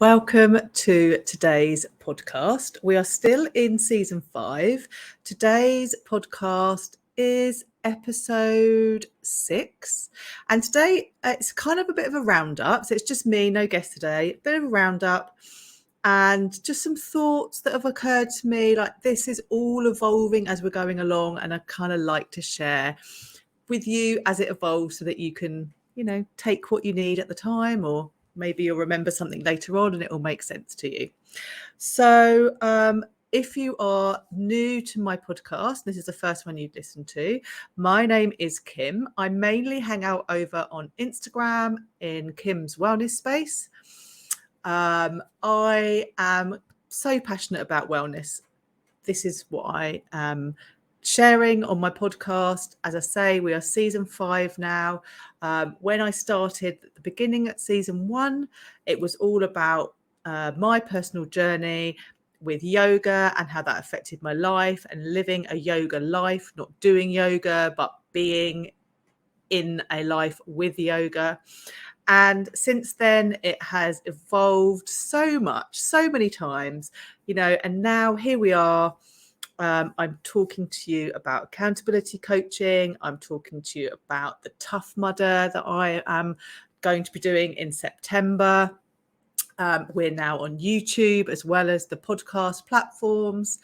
Welcome to today's podcast. We are still in season 5. Today's podcast is episode 6. And today it's kind of a bit of a roundup. So it's just me, no guest today, a bit of a roundup and just some thoughts that have occurred to me. Like, this is all evolving as we're going along, and I kind of like to share with you as it evolves so that you can, take what you need at the time, or maybe you'll remember something later on and it will make sense to you. So if you are new to my podcast, this is the first one you've listened to, my name is Kim. I mainly hang out over on Instagram in Kim's Wellness Space. I am so passionate about wellness. This is what I am sharing on my podcast. As I say, we are season 5 now. When I started at the beginning at season 1, it was all about my personal journey with yoga and how that affected my life, and living a yoga life, not doing yoga, but being in a life with yoga. And since then, it has evolved so much, so many times, and now here we are. I'm talking to you about accountability coaching. I'm talking to you about the Tough Mudder that I am going to be doing in September. We're now on YouTube as well as the podcast platforms.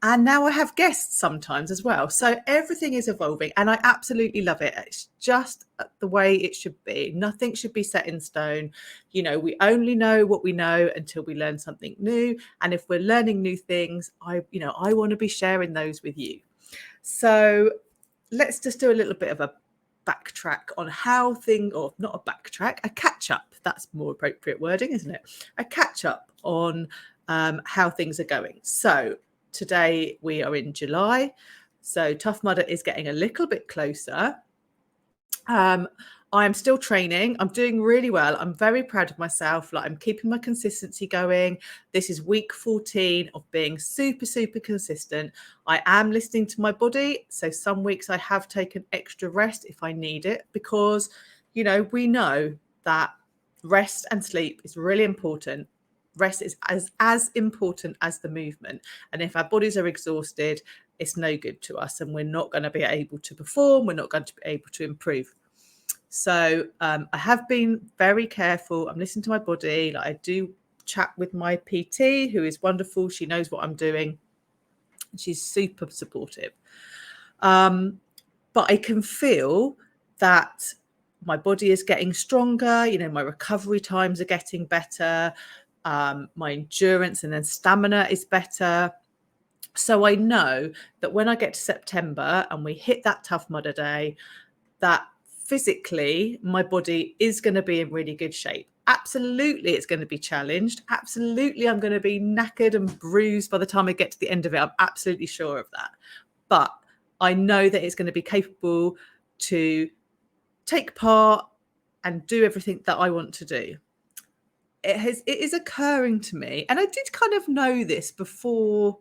And now I have guests sometimes as well. So everything is evolving and I absolutely love it. It's just the way it should be. Nothing should be set in stone. We only know what we know until we learn something new. And if we're learning new things, I want to be sharing those with you. So let's just do a little bit of a backtrack on how or not a backtrack, a catch up. That's more appropriate wording, isn't it? A catch up on how things are going. So today we are in July, so Tough Mudder is getting a little bit closer. I am still training. I'm doing really well. I'm very proud of myself. I'm keeping my consistency going. This is week 14 of being super, super consistent. I am listening to my body. So some weeks I have taken extra rest if I need it, because, we know that rest and sleep is really important. Rest is as important as the movement. And if our bodies are exhausted, it's no good to us, and we're not going to be able to perform. We're not going to be able to improve. So I have been very careful. I'm listening to my body. I do chat with my PT, who is wonderful. She knows what I'm doing. She's super supportive. But I can feel that my body is getting stronger. My recovery times are getting better. My endurance and then stamina is better. So I know that when I get to September and we hit that Tough Mudder day, that physically my body is going to be in really good shape. Absolutely, it's going to be challenged. Absolutely, I'm going to be knackered and bruised by the time I get to the end of it. I'm absolutely sure of that. But I know that it's going to be capable to take part and do everything that I want to do. It is occurring to me, and I did kind of know this before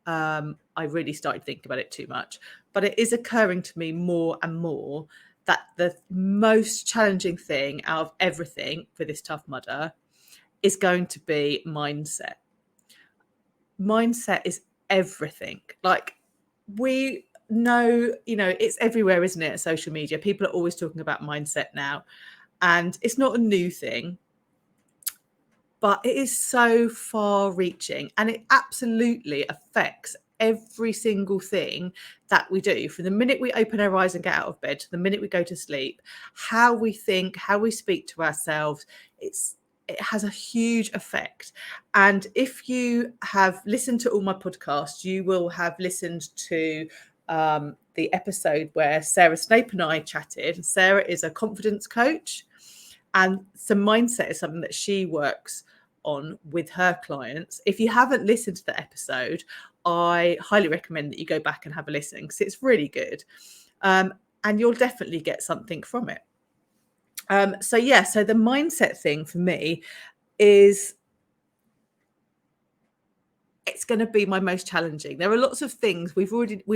I really started thinking about it too much, but it is occurring to me more and more that the most challenging thing out of everything for this Tough Mudder is going to be mindset. Mindset is everything. We know, it's everywhere, isn't it? Social media. People are always talking about mindset now, and it's not a new thing, but it is so far reaching, and it absolutely affects every single thing that we do, from the minute we open our eyes and get out of bed to the minute we go to sleep. How we think, how we speak to ourselves, it has a huge effect. And if you have listened to all my podcasts, you will have listened to the episode where Sarah Snape and I chatted. Sarah is a confidence coach, and some mindset is something that she works on with her clients. If you haven't listened to the episode, I highly recommend that you go back and have a listen, because it's really good. And you'll definitely get something from it. So the mindset thing for me is, it's going to be my most challenging. There are lots of things we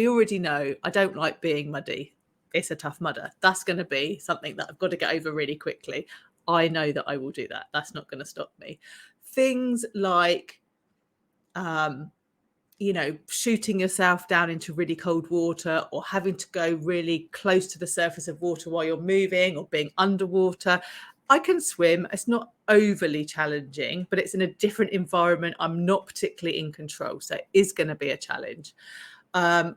already know. I don't like being muddy. It's a Tough Mudder. That's going to be something that I've got to get over really quickly. I know that I will do that. That's not going to stop me. things like, shooting yourself down into really cold water, or having to go really close to the surface of water while you're moving, or being underwater. I can swim. It's not overly challenging, but it's in a different environment. I'm not particularly in control, so it is going to be a challenge. The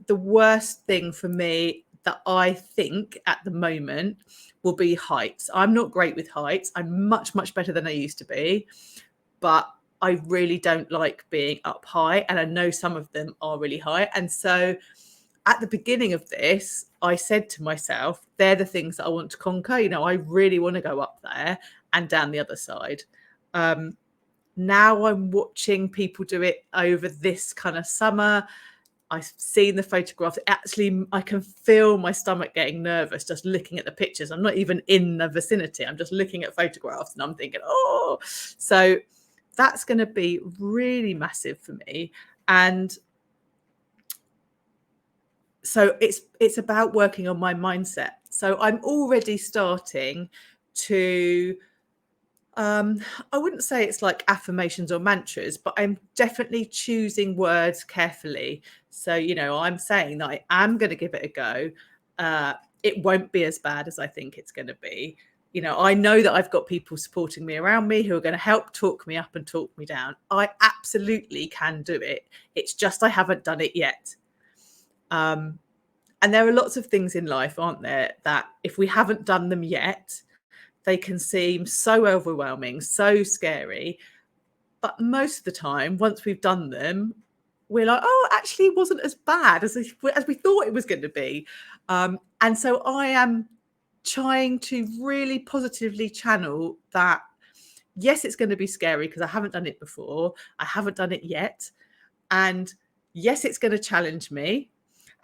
worst thing for me that I think at the moment will be heights. I'm not great with heights. I'm much, much better than I used to be, but I really don't like being up high. And I know some of them are really high. And so at the beginning of this, I said to myself, they're the things that I want to conquer. I really want to go up there and down the other side. Now I'm watching people do it over this kind of summer. I've seen the photographs. Actually, I can feel my stomach getting nervous just looking at the pictures. I'm not even in the vicinity. I'm just looking at photographs and I'm thinking, oh, so that's going to be really massive for me. And so it's about working on my mindset. So I'm already starting to, I wouldn't say it's like affirmations or mantras, but I'm definitely choosing words carefully. So, I'm saying that I am going to give it a go. It won't be as bad as I think it's going to be. I know that I've got people supporting me around me who are going to help talk me up and talk me down. I absolutely can do it. It's just I haven't done it yet. And there are lots of things in life, aren't there, that if we haven't done them yet, they can seem so overwhelming, so scary. But most of the time, once we've done them, we're like, oh, actually, it wasn't as bad as we thought it was going to be. And so I am trying to really positively channel that. Yes, it's going to be scary because I haven't done it before. I haven't done it yet. And yes, it's going to challenge me.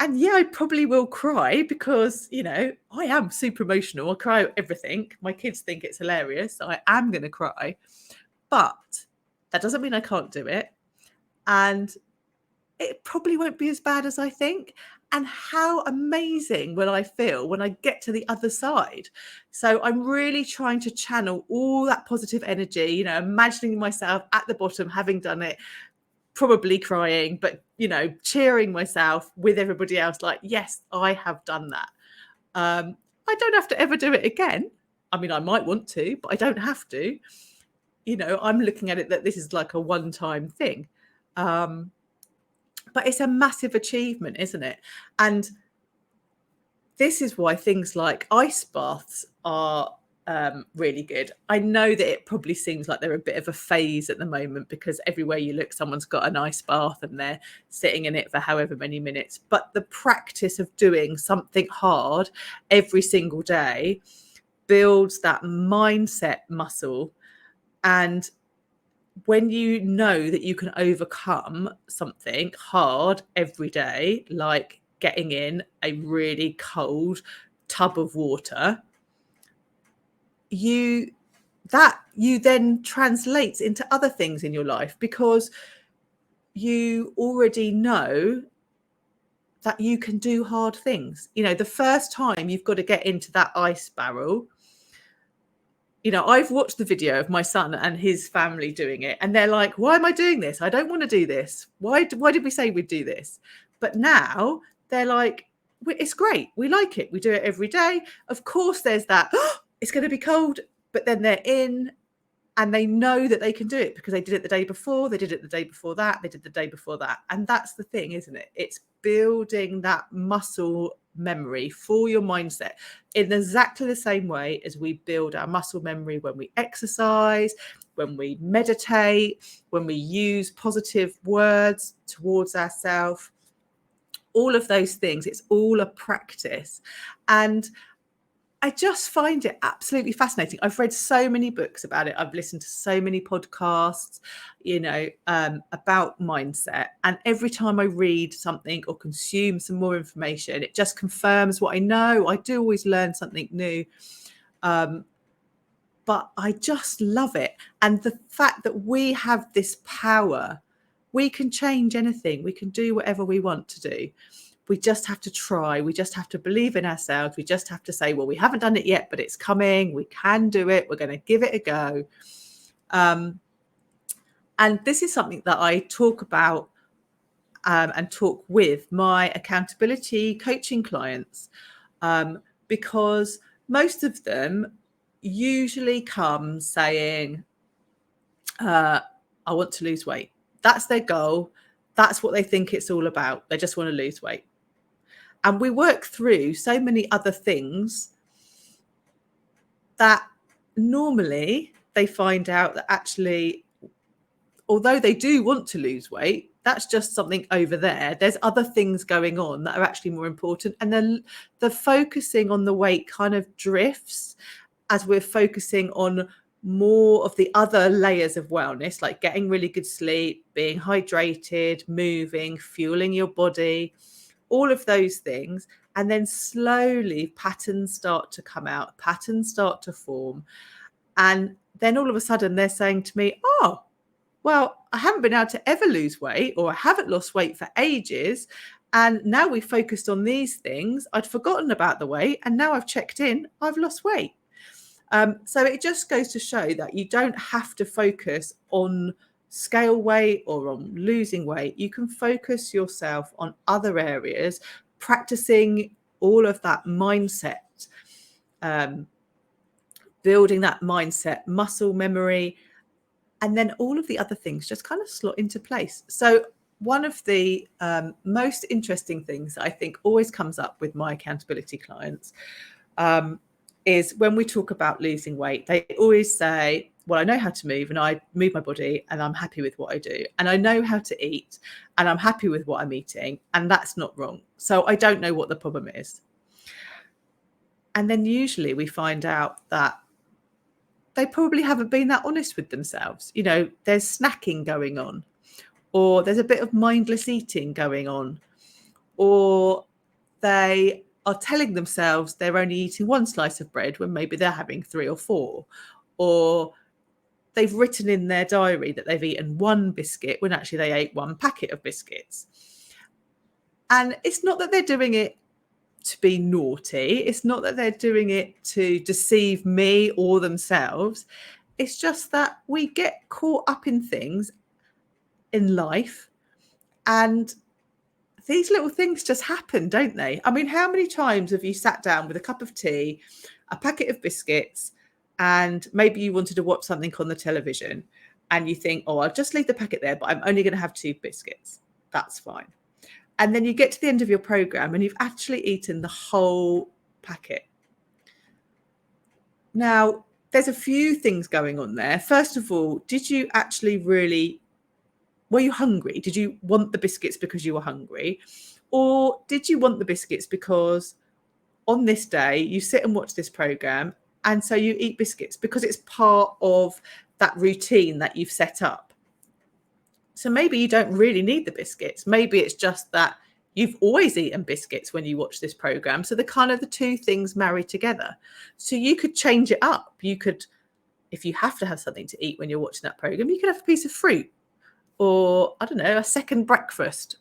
And yeah, I probably will cry because, I am super emotional. I cry at everything. My kids think it's hilarious. So I am going to cry. But that doesn't mean I can't do it. And it probably won't be as bad as I think. And how amazing will I feel when I get to the other side? So I'm really trying to channel all that positive energy, imagining myself at the bottom, having done it, probably crying, but, cheering myself with everybody else. Like, yes, I have done that. I don't have to ever do it again. I mean, I might want to, but I don't have to. I'm looking at it that this is like a one-time thing. But it's a massive achievement, isn't it? And this is why things like ice baths are really good. I know that it probably seems like they're a bit of a phase at the moment because everywhere you look, someone's got an ice bath and they're sitting in it for however many minutes. But the practice of doing something hard every single day builds that mindset muscle. And when you know that you can overcome something hard every day, like getting in a really cold tub of water, you then translates into other things in your life because you already know that you can do hard things. The first time you've got to get into that ice barrel, I've watched the video of my son and his family doing it, and they're like, why am I doing this? I don't want to do this. Why did we say we'd do this? But now they're like, it's great. We like it. We do it every day. Of course, there's that, it's going to be cold, but then they're in and they know that they can do it because they did it the day before. They did it the day before that. They did the day before that. And that's the thing, isn't it? It's building that muscle memory for your mindset in exactly the same way as we build our muscle memory when we exercise, when we meditate, when we use positive words towards ourselves. All of those things, it's all a practice. And I just find it absolutely fascinating. I've read so many books about it. I've listened to so many podcasts, about mindset. And every time I read something or consume some more information, it just confirms what I know. I do always learn something new. But I just love it. And the fact that we have this power, we can change anything. We can do whatever we want to do. We just have to try. We just have to believe in ourselves. We just have to say, well, we haven't done it yet, but it's coming. We can do it. We're going to give it a go. And this is something that I talk about and talk with my accountability coaching clients, because most of them usually come saying, I want to lose weight. That's their goal. That's what they think it's all about. They just want to lose weight. And we work through so many other things that normally they find out that actually, although they do want to lose weight, that's just something over there. There's other things going on that are actually more important. And then the focusing on the weight kind of drifts as we're focusing on more of the other layers of wellness, like getting really good sleep, being hydrated, moving, fueling your body, all of those things. And then slowly patterns start to come out, patterns start to form. And then all of a sudden they're saying to me, oh, well, I haven't been able to ever lose weight, or I haven't lost weight for ages. And now we focused on these things. I'd forgotten about the weight. And now I've checked in, I've lost weight. So it just goes to show that you don't have to focus on scale weight or on losing weight. You can focus yourself on other areas, practicing all of that mindset, building that mindset, muscle memory, and then all of the other things just kind of slot into place. So one of the most interesting things that I think always comes up with my accountability clients is when we talk about losing weight, they always say, well, I know how to move and I move my body and I'm happy with what I do. And I know how to eat and I'm happy with what I'm eating. And that's not wrong. So I don't know what the problem is. And then usually we find out that they probably haven't been that honest with themselves. You know, there's snacking going on, or there's a bit of mindless eating going on, or they are telling themselves they're only eating one slice of bread when maybe they're having 3 or 4, or they've written in their diary that they've eaten one biscuit when actually they ate one packet of biscuits. And it's not that they're doing it to be naughty. It's not that they're doing it to deceive me or themselves. It's just that we get caught up in things in life, and these little things just happen, don't they? I mean, how many times have you sat down with a cup of tea, a packet of biscuits, and maybe you wanted to watch something on the television and you think, oh, I'll just leave the packet there, but I'm only going to have 2 biscuits. That's fine. And then you get to the end of your program and you've actually eaten the whole packet. Now, there's a few things going on there. First of all, did you actually really, were you hungry? Did you want the biscuits because you were hungry? Or did you want the biscuits because on this day you sit and watch this program and so you eat biscuits because it's part of that routine that you've set up? So maybe you don't really need the biscuits. Maybe it's just that you've always eaten biscuits when you watch this program. So the kind of the two things marry together. So you could change it up. You could, if you have to have something to eat when you're watching that program, you could have a piece of fruit, or I don't know, a second breakfast,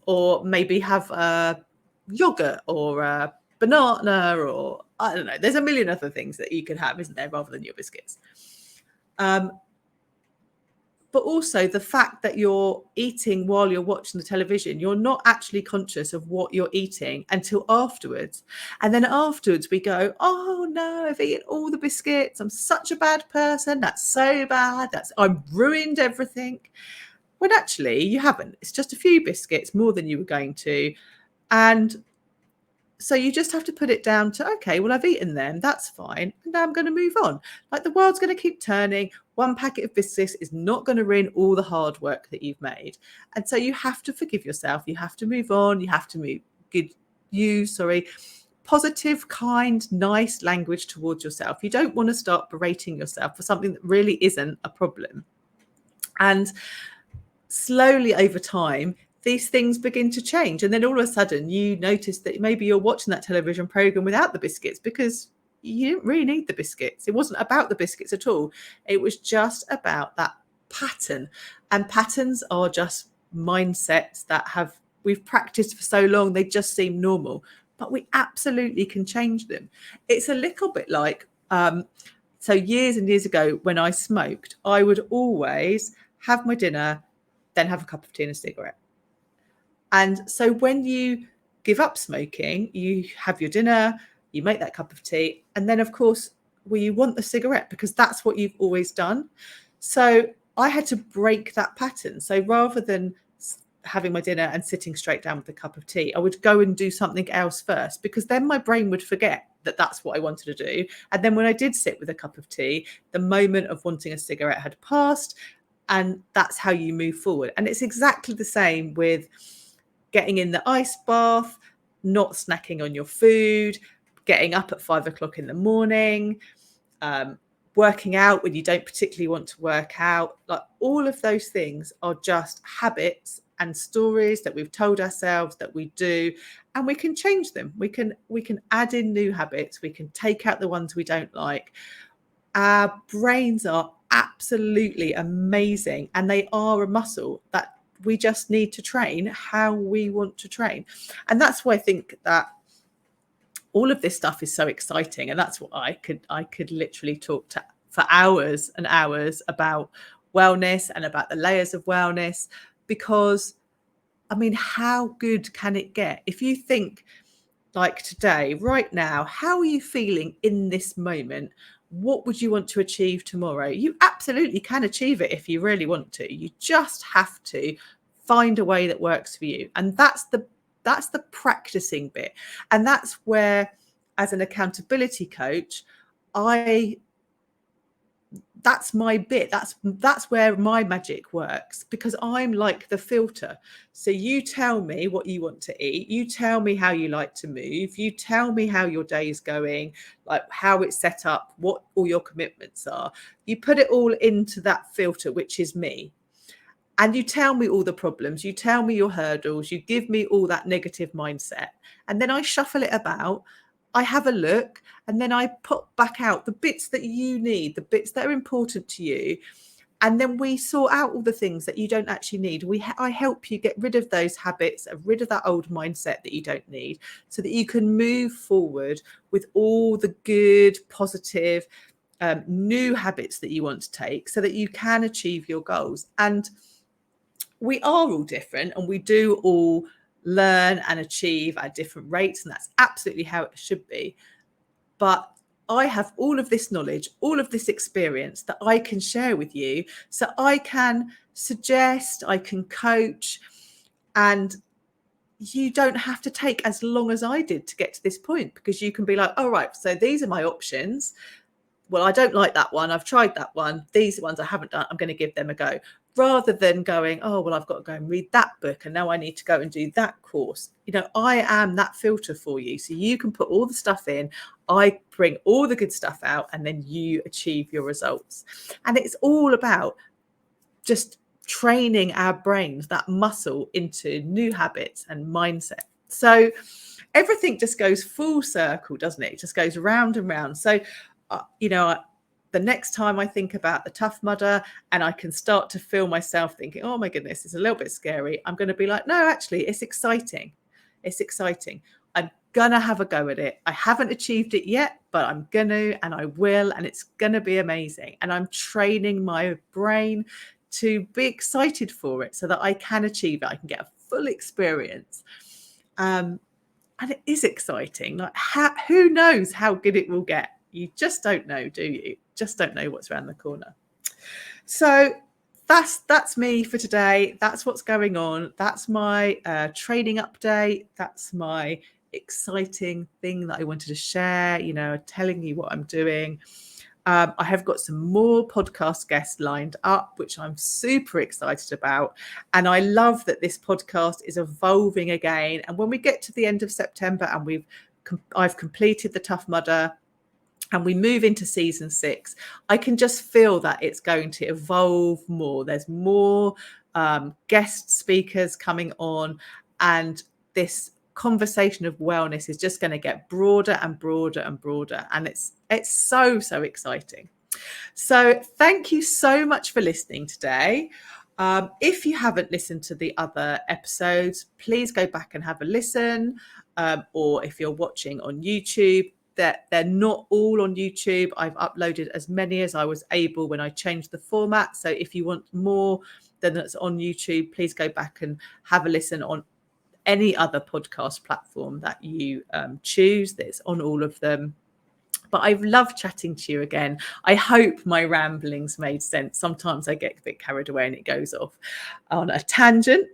or maybe have a yogurt or a banana, or I don't know. There's a million other things that you could have, isn't there, rather than your biscuits. But also the fact that you're eating while you're watching the television, you're not actually conscious of what you're eating until afterwards. And then afterwards we go, oh no, I've eaten all the biscuits. I'm such a bad person. That's so bad. I've ruined everything. When actually you haven't. It's just a few biscuits, more than you were going to. And so you just have to put it down to, okay, well, I've eaten them. That's fine. And now I'm going to move on. Like, the world's going to keep turning. One packet of biscuits is not going to ruin all the hard work that you've made. And so you have to forgive yourself. You have to move on. You have to use positive, kind, nice language towards yourself. You don't want to start berating yourself for something that really isn't a problem. And slowly over time, these things begin to change. And then all of a sudden you notice that maybe you're watching that television program without the biscuits because you didn't really need the biscuits. It wasn't about the biscuits at all. It was just about that pattern. And patterns are just mindsets that we've practiced for so long, they just seem normal, but we absolutely can change them. It's a little bit like So years and years ago, when I smoked, I would always have my dinner, then have a cup of tea and a cigarette. And so when you give up smoking, you have your dinner, you make that cup of tea, and then, of course, you want the cigarette because that's what you've always done. So I had to break that pattern. So rather than having my dinner and sitting straight down with a cup of tea, I would go and do something else first, because then my brain would forget that that's what I wanted to do. And then when I did sit with a cup of tea, the moment of wanting a cigarette had passed, and that's how you move forward. And it's exactly the same with getting in the ice bath, not snacking on your food, getting up at 5 o'clock in the morning, working out when you don't particularly want to work out. Like, all of those things are just habits and stories that we've told ourselves that we do, and we can change them. We can add in new habits. We can take out the ones we don't like. Our brains are absolutely amazing, and they are a muscle that we just need to train how we want to train. And that's why I think that all of this stuff is so exciting. And that's what I could literally talk for hours and hours about wellness and about the layers of wellness, because I mean, how good can it get? If you think, like, today, right now, how are you feeling in this moment? What would you want to achieve tomorrow? You absolutely can achieve it if you really want to. You just have to find a way that works for you. And that's the practicing bit. And that's where, as an accountability coach, that's my bit. That's where my magic works, because I'm like the filter. So you tell me what you want to eat. You tell me how you like to move. You tell me how your day is going, like how it's set up, what all your commitments are. You put it all into that filter, which is me. And you tell me all the problems. You tell me your hurdles. You give me all that negative mindset. And then I shuffle it about. I have a look, and then I put back out the bits that you need, the bits that are important to you. And then we sort out all the things that you don't actually need. I help you get rid of those habits, rid of that old mindset that you don't need, so that you can move forward with all the good, positive, new habits that you want to take, so that you can achieve your goals. And we are all different, and we do all learn and achieve at different rates, and that's absolutely how it should be. But I have all of this knowledge, all of this experience that I can share with you, so I can suggest, I can coach, and you don't have to take as long as I did to get to this point, because you can be like, all right, so these are my options. Well, I don't like that one. I've tried that one. These are ones I haven't done. I'm going to give them a go. Rather than going, oh, well, I've got to go and read that book, and now I need to go and do that course. You know, I am that filter for you. So you can put all the stuff in. I bring all the good stuff out, and then you achieve your results. And it's all about just training our brains, that muscle, into new habits and mindset. So everything just goes full circle, doesn't it? It just goes round and round. So the next time I think about the Tough Mudder and I can start to feel myself thinking, oh my goodness, it's a little bit scary, I'm going to be like, no, actually, it's exciting. It's exciting. I'm going to have a go at it. I haven't achieved it yet, but I'm going to, and I will, and it's going to be amazing. And I'm training my brain to be excited for it so that I can achieve it. I can get a full experience. And it is exciting. Like, who knows how good it will get? You just don't know, do you? Just don't know what's around the corner. So that's me for today. That's what's going on. That's my training update. That's my exciting thing that I wanted to share, telling you what I'm doing. I have got some more podcast guests lined up, which I'm super excited about. And I love that this podcast is evolving again. And when we get to the end of September and I've completed the Tough Mudder and we move into season 6, I can just feel that it's going to evolve more. There's more guest speakers coming on, and this conversation of wellness is just going to get broader and broader and broader, and it's so exciting. So thank you so much for listening today. If you haven't listened to the other episodes, please go back and have a listen, or if you're watching on YouTube, that they're not all on YouTube. I've uploaded as many as I was able when I changed the format. So if you want more than that's on YouTube, please go back and have a listen on any other podcast platform that you choose. That's on all of them. But I've loved chatting to you again. I hope my ramblings made sense. Sometimes I get a bit carried away and it goes off on a tangent.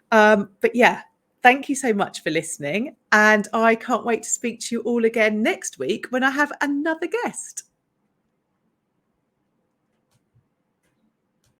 But yeah, thank you so much for listening. And I can't wait to speak to you all again next week when I have another guest.